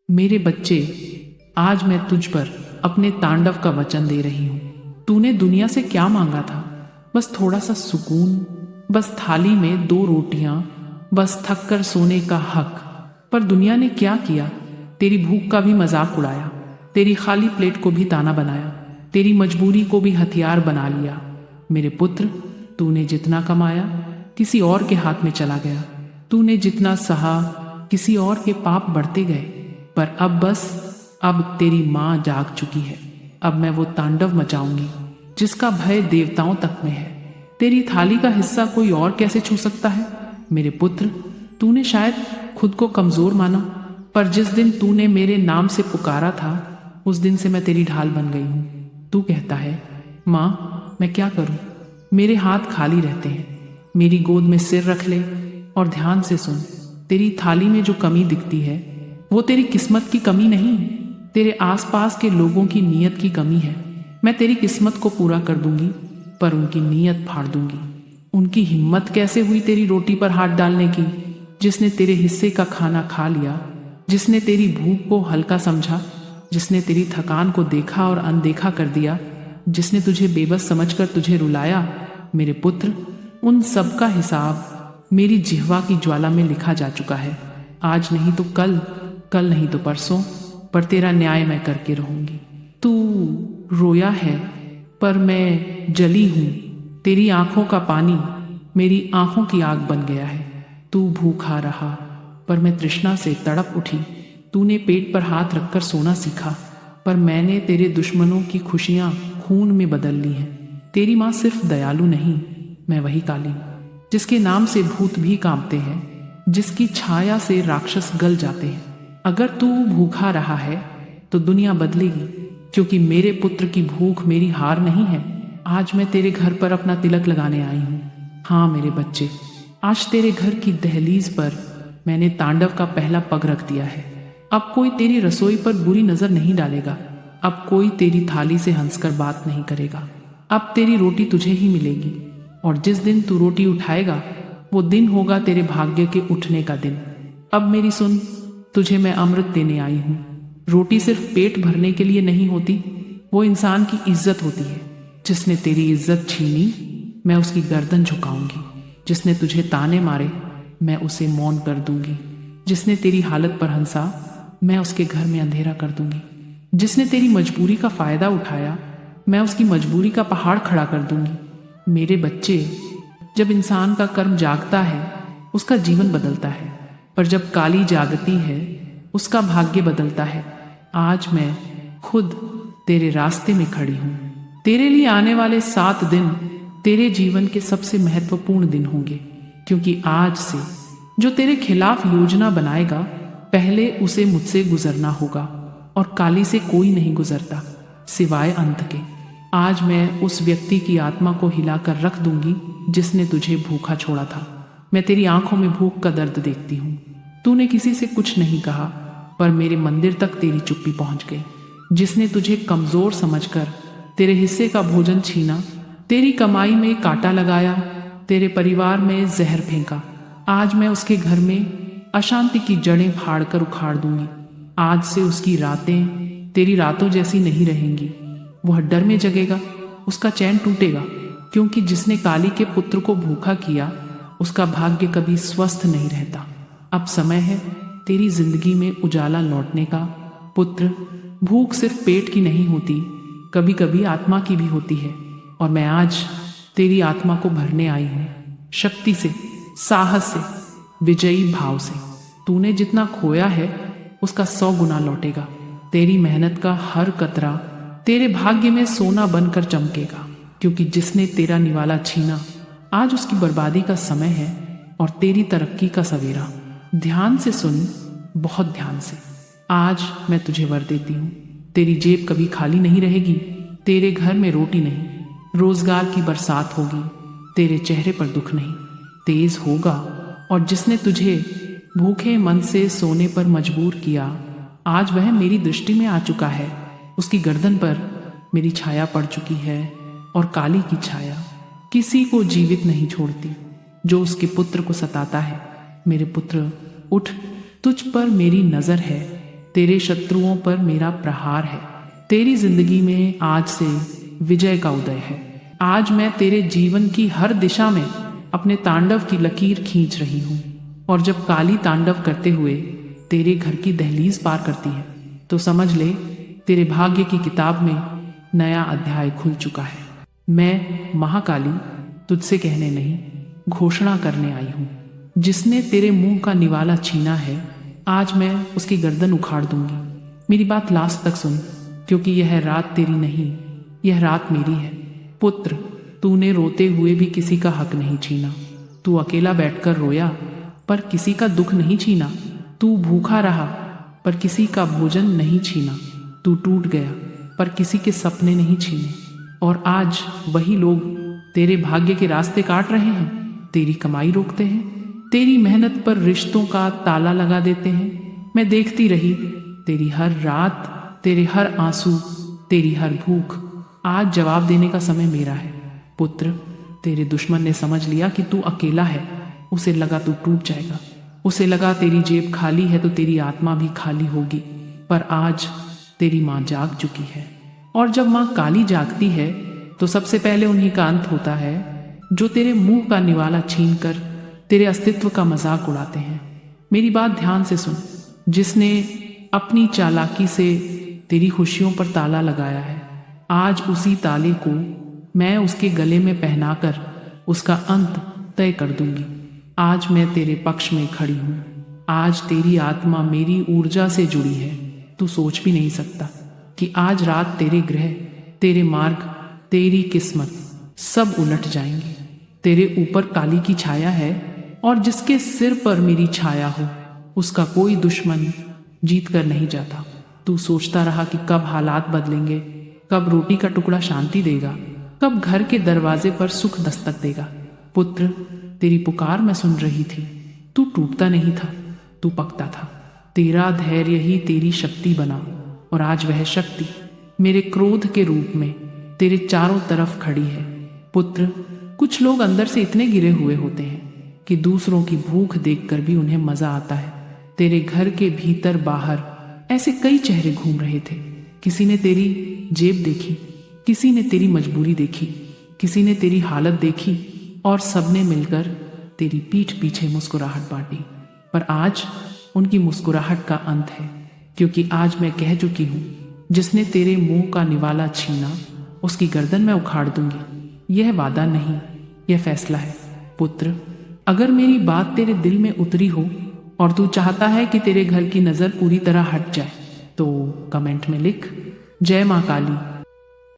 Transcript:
मेरे बच्चे, आज मैं तुझ पर अपने तांडव का वचन दे रही हूँ। तूने दुनिया से क्या मांगा था? बस थोड़ा सा सुकून, बस थाली में 2 रोटियां, बस थक कर सोने का हक। पर दुनिया ने क्या किया? तेरी भूख का भी मजाक उड़ाया, तेरी खाली प्लेट को भी ताना बनाया, तेरी मजबूरी को भी हथियार बना लिया। मेरे पुत्र, तूने जितना कमाया किसी और के हाथ में चला गया। तूने जितना सहा किसी और के पाप बढ़ते गए। पर अब बस, अब तेरी माँ जाग चुकी है। अब मैं वो तांडव मचाऊंगी जिसका भय देवताओं तक में है। तेरी थाली का हिस्सा कोई और कैसे छू सकता है? मेरे पुत्र, तूने शायद खुद को कमजोर माना, पर जिस दिन तूने मेरे नाम से पुकारा था, उस दिन से मैं तेरी ढाल बन गई हूँ। तू कहता है, माँ मैं क्या करूँ? मेरे हाथ खाली रहते हैं। मेरी गोद में सिर रख ले और ध्यान से सुन। तेरी थाली में जो कमी दिखती है, वो तेरी किस्मत की कमी नहीं, तेरे आसपास के लोगों की नीयत की कमी है। मैं तेरी किस्मत को पूरा कर दूंगी, पर उनकी नीयत फाड़ दूंगी। उनकी हिम्मत कैसे हुई तेरी रोटी पर हाथ डालने की? जिसने तेरे हिस्से का खाना खा लिया, जिसने तेरी भूख को हल्का समझा, जिसने तेरी थकान को देखा और अनदेखा कर दिया, जिसने तुझे बेबस समझकर तुझे रुलाया। मेरे पुत्र, उन सब का हिसाब मेरी जिह्वा की ज्वाला में लिखा जा चुका है। आज नहीं तो कल, कल नहीं तो परसों, पर तेरा न्याय मैं करके रहूंगी। तू रोया है, पर मैं जली हूं। तेरी आंखों का पानी मेरी आंखों की आग बन गया है। तू भूखा रहा, पर मैं तृष्णा से तड़प उठी। तूने पेट पर हाथ रखकर सोना सीखा, पर मैंने तेरे दुश्मनों की खुशियां खून में बदल ली हैं। तेरी माँ सिर्फ दयालु नहीं, मैं वही काली हूं जिसके नाम से भूत भी कांपते हैं, जिसकी छाया से राक्षस गल जाते हैं। अगर तू भूखा रहा है तो दुनिया बदलेगी, क्योंकि मेरे पुत्र की भूख मेरी हार नहीं है। आज मैं तेरे घर पर अपना तिलक लगाने आई हूँ। हाँ मेरे बच्चे, आज तेरे घर की दहलीज पर मैंने तांडव का पहला पग रख दिया है। अब कोई तेरी रसोई पर बुरी नजर नहीं डालेगा। अब कोई तेरी थाली से हंसकर बात नहीं करेगा। अब तेरी रोटी तुझे ही मिलेगी, और जिस दिन तू रोटी उठाएगा, वो दिन होगा तेरे भाग्य के उठने का दिन। अब मेरी सुन, तुझे मैं अमृत देने आई हूँ। रोटी सिर्फ पेट भरने के लिए नहीं होती, वो इंसान की इज्जत होती है। जिसने तेरी इज्जत छीनी, मैं उसकी गर्दन झुकाऊंगी। जिसने तुझे ताने मारे, मैं उसे मौन कर दूंगी। जिसने तेरी हालत पर हंसा, मैं उसके घर में अंधेरा कर दूंगी। जिसने तेरी मजबूरी का फायदा उठाया, मैं उसकी मजबूरी का पहाड़ खड़ा कर दूंगी। मेरे बच्चे, जब इंसान का कर्म जागता है, उसका जीवन बदलता है, पर जब काली जागती है, उसका भाग्य बदलता है। आज मैं खुद तेरे रास्ते में खड़ी हूँ। तेरे लिए आने वाले 7 दिन तेरे जीवन के सबसे महत्वपूर्ण दिन होंगे, क्योंकि आज से जो तेरे खिलाफ योजना बनाएगा, पहले उसे मुझसे गुजरना होगा, और काली से कोई नहीं गुजरता सिवाय अंत के। आज मैं उस व्यक्ति की आत्मा को हिलाकर रख दूंगी जिसने तुझे भूखा छोड़ा था। मैं तेरी आंखों में भूख का दर्द देखती हूँ। तूने किसी से कुछ नहीं कहा, पर मेरे मंदिर तक तेरी चुप्पी पहुंच गई। जिसने तुझे कमजोर समझकर तेरे हिस्से का भोजन छीना, तेरी कमाई में कांटा लगाया, तेरे परिवार में जहर फेंका, आज मैं उसके घर में अशांति की जड़ें फाड़कर उखाड़ दूंगी। आज से उसकी रातें तेरी रातों जैसी नहीं रहेंगी। वह डर में जगेगा, उसका चैन टूटेगा, क्योंकि जिसने काली के पुत्र को भूखा किया, उसका भाग्य कभी स्वस्थ नहीं रहता। अब समय है तेरी जिंदगी में उजाला लौटने का। पुत्र, भूख सिर्फ पेट की नहीं होती, कभी कभी आत्मा की भी होती है, और मैं आज तेरी आत्मा को भरने आई हूँ, शक्ति से, साहस से, विजयी भाव से। तूने जितना खोया है, उसका 100 गुना लौटेगा। तेरी मेहनत का हर कतरा तेरे भाग्य में सोना बनकर चमकेगा, क्योंकि जिसने तेरा निवाला छीना, आज उसकी बर्बादी का समय है और तेरी तरक्की का सवेरा। ध्यान से सुन, बहुत ध्यान से। आज मैं तुझे वर देती हूँ, तेरी जेब कभी खाली नहीं रहेगी। तेरे घर में रोटी नहीं, रोजगार की बरसात होगी। तेरे चेहरे पर दुख नहीं, तेज होगा। और जिसने तुझे भूखे मन से सोने पर मजबूर किया, आज वह मेरी दृष्टि में आ चुका है। उसकी गर्दन पर मेरी छाया पड़ चुकी है, और काली की छाया किसी को जीवित नहीं छोड़ती जो उसके पुत्र को सताता है। मेरे पुत्र, उठ, तुझ पर मेरी नजर है। तेरे शत्रुओं पर मेरा प्रहार है। तेरी जिंदगी में आज से विजय का उदय है। आज मैं तेरे जीवन की हर दिशा में अपने तांडव की लकीर खींच रही हूँ। और जब काली तांडव करते हुए तेरे घर की दहलीज पार करती है तो समझ ले तेरे भाग्य की किताब में नया अध्याय खुल चुका है। मैं महाकाली तुझसे कहने नहीं, घोषणा करने आई हूँ। जिसने तेरे मुंह का निवाला छीना है, आज मैं उसकी गर्दन उखाड़ दूंगी। मेरी बात लास्ट तक सुन, क्योंकि यह रात तेरी नहीं, यह रात मेरी है। पुत्र, तूने रोते हुए भी किसी का हक नहीं छीना। तू अकेला बैठकर रोया पर किसी का दुख नहीं छीना। तू भूखा रहा पर किसी का भोजन नहीं छीना। तू टूट गया पर किसी के सपने नहीं छीने। और आज वही लोग तेरे भाग्य के रास्ते काट रहे हैं, तेरी कमाई रोकते हैं, तेरी मेहनत पर रिश्तों का ताला लगा देते हैं। मैं देखती रही तेरी हर रात, तेरे हर आंसू, तेरी हर भूख। आज जवाब देने का समय मेरा है। पुत्र, तेरे दुश्मन ने समझ लिया कि तू अकेला है। उसे लगा तू टूट जाएगा, उसे लगा तेरी जेब खाली है तो तेरी आत्मा भी खाली होगी। पर आज तेरी माँ जाग चुकी है, और जब माँ काली जागती है तो सबसे पहले उन्हीं का अंत होता है जो तेरे मुंह का निवाला छीन कर तेरे अस्तित्व का मजाक उड़ाते हैं। मेरी बात ध्यान से सुन। जिसने अपनी चालाकी से तेरी खुशियों पर ताला लगाया है, आज उसी ताले को मैं उसके गले में पहनाकर उसका अंत तय कर दूंगी। आज मैं तेरे पक्ष में खड़ी हूँ। आज तेरी आत्मा मेरी ऊर्जा से जुड़ी है। तू सोच भी नहीं सकता कि आज रात तेरे ग्रह, तेरे मार्ग, तेरी किस्मत सब उलट जाएंगे। तेरे ऊपर काली की छाया है, और जिसके सिर पर मेरी छाया हो उसका कोई दुश्मन जीत कर नहीं जाता। तू सोचता रहा कि कब हालात बदलेंगे, कब रोटी का टुकड़ा शांति देगा, कब घर के दरवाजे पर सुख दस्तक देगा। पुत्र, तेरी पुकार मैं सुन रही थी। तू टूटता नहीं था, तू पकता था। तेरा धैर्य ही तेरी शक्ति बना, और आज वह शक्ति मेरे क्रोध के रूप में तेरे चारों तरफ खड़ी है। पुत्र, कुछ लोग अंदर से इतने गिरे हुए होते हैं कि दूसरों की भूख देखकर भी उन्हें मजा आता है। तेरे घर के भीतर बाहर ऐसे कई चेहरे घूम रहे थे। किसी ने तेरी जेब देखी, किसी ने तेरी मजबूरी देखी, किसी ने तेरी हालत देखी, और सबने मिलकर तेरी पीठ पीछे मुस्कुराहट बांटी। पर आज उनकी मुस्कुराहट का अंत है, क्योंकि आज मैं कह चुकी हूँ, जिसने तेरे मुंह का निवाला छीना उसकी गर्दन मैं उखाड़ दूंगी। यह वादा नहीं, यह फैसला है। पुत्र, अगर मेरी बात तेरे दिल में उतरी हो और तू चाहता है कि तेरे घर की नजर पूरी तरह हट जाए, तो कमेंट में लिख, जय माँ काली।